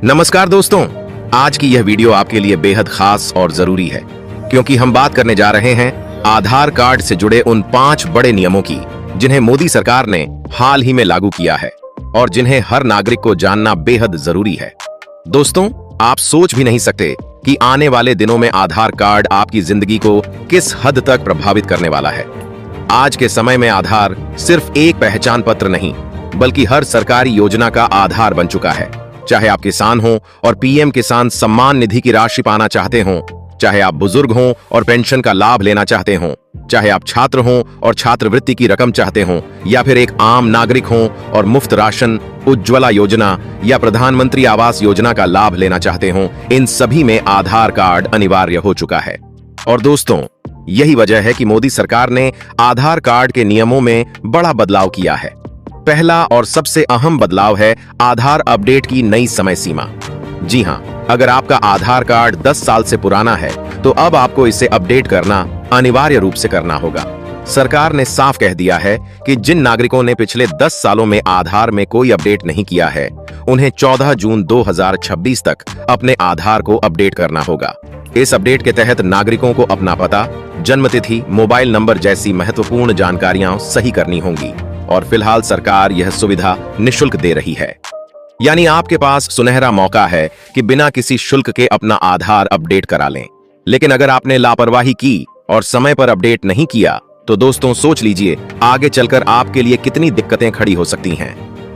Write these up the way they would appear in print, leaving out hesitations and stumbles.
नमस्कार दोस्तों, आज की यह वीडियो आपके लिए बेहद खास और जरूरी है क्योंकि हम बात करने जा रहे हैं आधार कार्ड से जुड़े उन 5 बड़े नियमों की जिन्हें मोदी सरकार ने हाल ही में लागू किया है और जिन्हें हर नागरिक को जानना बेहद जरूरी है। दोस्तों, आप सोच भी नहीं सकते कि आने वाले दिनों में आधार कार्ड आपकी जिंदगी को किस हद तक प्रभावित करने वाला है। आज के समय में आधार सिर्फ एक पहचान पत्र नहीं बल्कि हर सरकारी योजना का आधार बन चुका है। चाहे आप किसान हो और पीएम किसान सम्मान निधि की राशि पाना चाहते हो, चाहे आप बुजुर्ग हो और पेंशन का लाभ लेना चाहते हो, चाहे आप छात्र हो और छात्रवृत्ति की रकम चाहते हो, या फिर एक आम नागरिक हो और मुफ्त राशन, उज्ज्वला योजना या प्रधानमंत्री आवास योजना का लाभ लेना चाहते हो, इन सभी में आधार कार्ड अनिवार्य हो चुका है। और दोस्तों, यही वजह है कि मोदी सरकार ने आधार कार्ड के नियमों में बड़ा बदलाव किया है। पहला और सबसे अहम बदलाव है आधार अपडेट की नई समय सीमा। जी हां, अगर आपका आधार कार्ड 10 साल से पुराना है तो अब आपको इसे अपडेट करना अनिवार्य रूप से करना होगा। सरकार ने साफ कह दिया है कि जिन नागरिकों ने पिछले 10 सालों में आधार में कोई अपडेट नहीं किया है, उन्हें 14 जून 2026 तक अपने आधार को अपडेट करना होगा। इस अपडेट के तहत नागरिकों को अपना पता, जन्मतिथि, मोबाइल नंबर जैसी महत्वपूर्ण जानकारियां सही करनी होंगी और फिलहाल सरकार यह सुविधा निःशुल्क दे रही है। यानी आपके पास सुनहरा मौका है कि बिना किसी शुल्क के अपना आधार अपडेट करा लें। लेकिन अगर आपने लापरवाही की और समय पर अपडेट नहीं किया तो दोस्तों सोच लीजिए आगे चलकर आपके लिए कितनी दिक्कतें खड़ी हो सकती हैं।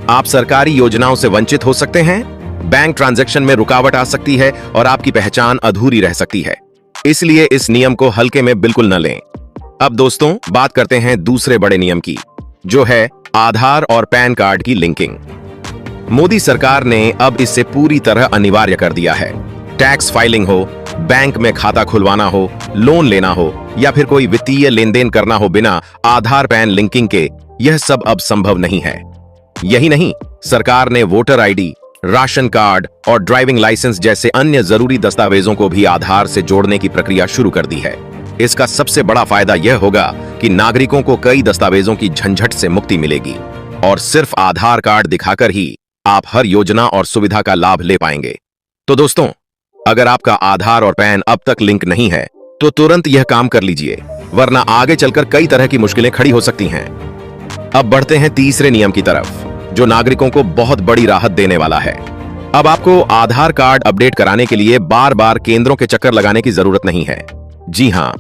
आप सरकारी योजनाओं से वंचित हो सकते हैं, बैंक ट्रांजैक्शन में रुकावट आ सकती है और आपकी पहचान अधूरी रह सकती है। इसलिए इस नियम को हल्के में बिल्कुल न लें। अब दोस्तों बात करते हैं दूसरे बड़े नियम की, जो है आधार और पैन कार्ड की लिंकिंग। मोदी सरकार ने अब इसे पूरी तरह अनिवार्य कर दिया है। टैक्स फाइलिंग हो, बैंक में खाता खुलवाना हो, लोन लेना हो या फिर कोई वित्तीय लेन देन करना हो बिना आधार पैन लिंकिंग के, यह सब अब संभव नहीं है। यही नहीं, सरकार ने वोटर आईडी, राशन कार्ड और ड्राइविंग लाइसेंस जैसे अन्य जरूरी दस्तावेजों को भी आधार से जोड़ने की प्रक्रिया शुरू कर दी है। इसका सबसे बड़ा फायदा यह होगा कि नागरिकों को कई दस्तावेजों की झंझट से मुक्ति मिलेगी और सिर्फ आधार कार्ड दिखाकर ही आप हर योजना और सुविधा का लाभ ले पाएंगे। तो दोस्तों, अगर आपका आधार और पैन अब तक लिंक नहीं है तो तुरंत यह काम कर लीजिए, वरना आगे चलकर कई तरह की मुश्किलें खड़ी हो सकती हैं। अब बढ़ते हैं तीसरे नियम की तरफ, जो नागरिकों को बहुत बड़ी राहत देने वाला है। अब आपको आधार कार्ड अपडेट कराने के लिए बार बार केंद्रों के चक्कर लगाने की जरूरत नहीं है। जी हां,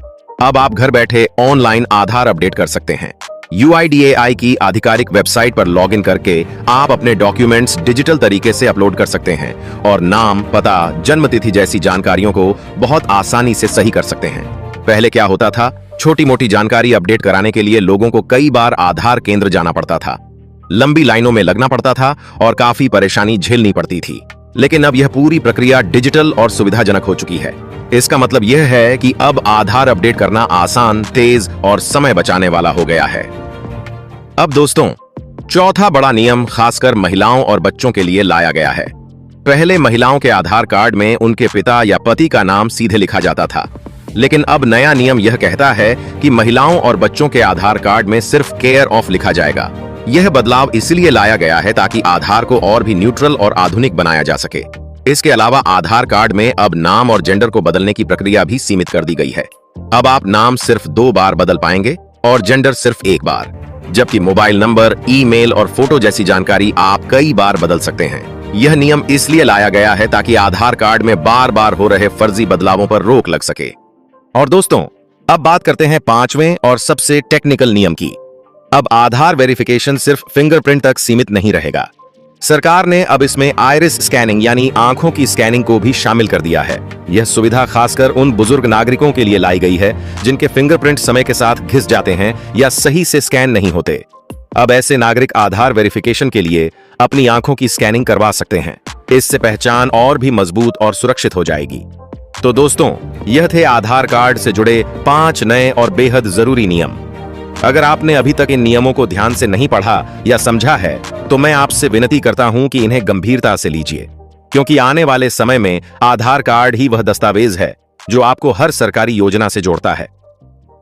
अब आप घर बैठे ऑनलाइन आधार अपडेट कर सकते हैं। UIDAI की आधिकारिक वेबसाइट पर लॉगिन करके आप अपने डॉक्यूमेंट्स डिजिटल तरीके से अपलोड कर सकते हैं और नाम, पता, जन्मतिथि जैसी जानकारियों को बहुत आसानी से सही कर सकते हैं। पहले क्या होता था, छोटी मोटी जानकारी अपडेट कराने के लिए लोगों को कई बार आधार केंद्र जाना पड़ता था, लंबी लाइनों में लगना पड़ता था और काफी परेशानी झेलनी पड़ती थी। लेकिन अब यह पूरी प्रक्रिया डिजिटल और सुविधाजनक हो चुकी है। इसका मतलब यह है कि अब आधार अपडेट करना आसान, तेज और समय बचाने वाला हो गया है। अब दोस्तों, चौथा बड़ा नियम खासकर महिलाओं और बच्चों के लिए लाया गया है। पहले महिलाओं के आधार कार्ड में उनके पिता या पति का नाम सीधे लिखा जाता था, लेकिन अब नया नियम यह कहता है कि महिलाओं और बच्चों के आधार कार्ड में सिर्फ केयर ऑफ लिखा जाएगा। यह बदलाव इसलिए लाया गया है ताकि आधार को और भी न्यूट्रल और आधुनिक बनाया जा सके। इसके अलावा आधार कार्ड में अब नाम और जेंडर को बदलने की प्रक्रिया भी सीमित कर दी गई है। अब आप नाम सिर्फ 2 बार बदल पाएंगे और जेंडर सिर्फ 1 बार, जबकि मोबाइल नंबर, ईमेल और फोटो जैसी जानकारी आप कई बार बदल सकते हैं। यह नियम इसलिए लाया गया है ताकि आधार कार्ड में बार बार हो रहे फर्जी बदलावों पर रोक लग सके। और दोस्तों, अब बात करते हैं 5वें और सबसे टेक्निकल नियम की। अब आधार वेरिफिकेशन सिर्फ फिंगरप्रिंट तक सीमित नहीं रहेगा। सरकार ने अब इसमें आइरिस स्कैनिंग यानी आंखों की स्कैनिंग को भी शामिल कर दिया है। यह सुविधा खासकर उन बुजुर्ग नागरिकों के लिए लाई गई है जिनके फिंगरप्रिंट समय के साथ घिस जाते हैं या सही से स्कैन नहीं होते। अब ऐसे नागरिक आधार वेरिफिकेशन के लिए अपनी आंखों की स्कैनिंग करवा सकते हैं। इससे पहचान और भी मजबूत और सुरक्षित हो जाएगी। तो दोस्तों, यह थे आधार कार्ड से जुड़े 5 नए और बेहद जरूरी नियम। अगर आपने अभी तक इन नियमों को ध्यान से नहीं पढ़ा या समझा है तो मैं आपसे विनती करता हूं कि इन्हें गंभीरता से लीजिए, क्योंकि आने वाले समय में आधार कार्ड ही वह दस्तावेज है जो आपको हर सरकारी योजना से जोड़ता है।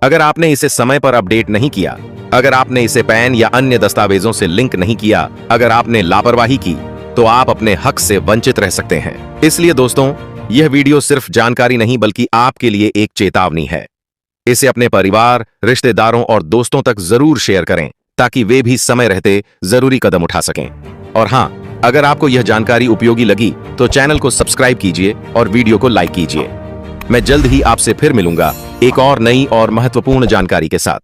अगर आपने इसे समय पर अपडेट नहीं किया, अगर आपने इसे पैन या अन्य दस्तावेजों से लिंक नहीं किया, अगर आपने लापरवाही की तो आप अपने हक से वंचित रह सकते हैं। इसलिए दोस्तों, यह वीडियो सिर्फ जानकारी नहीं बल्कि आपके लिए एक चेतावनी है। इसे अपने परिवार, रिश्तेदारों और दोस्तों तक जरूर शेयर करें ताकि वे भी समय रहते जरूरी कदम उठा सकें। और हां, अगर आपको यह जानकारी उपयोगी लगी तो चैनल को सब्सक्राइब कीजिए और वीडियो को लाइक कीजिए। मैं जल्द ही आपसे फिर मिलूंगा एक और नई और महत्वपूर्ण जानकारी के साथ।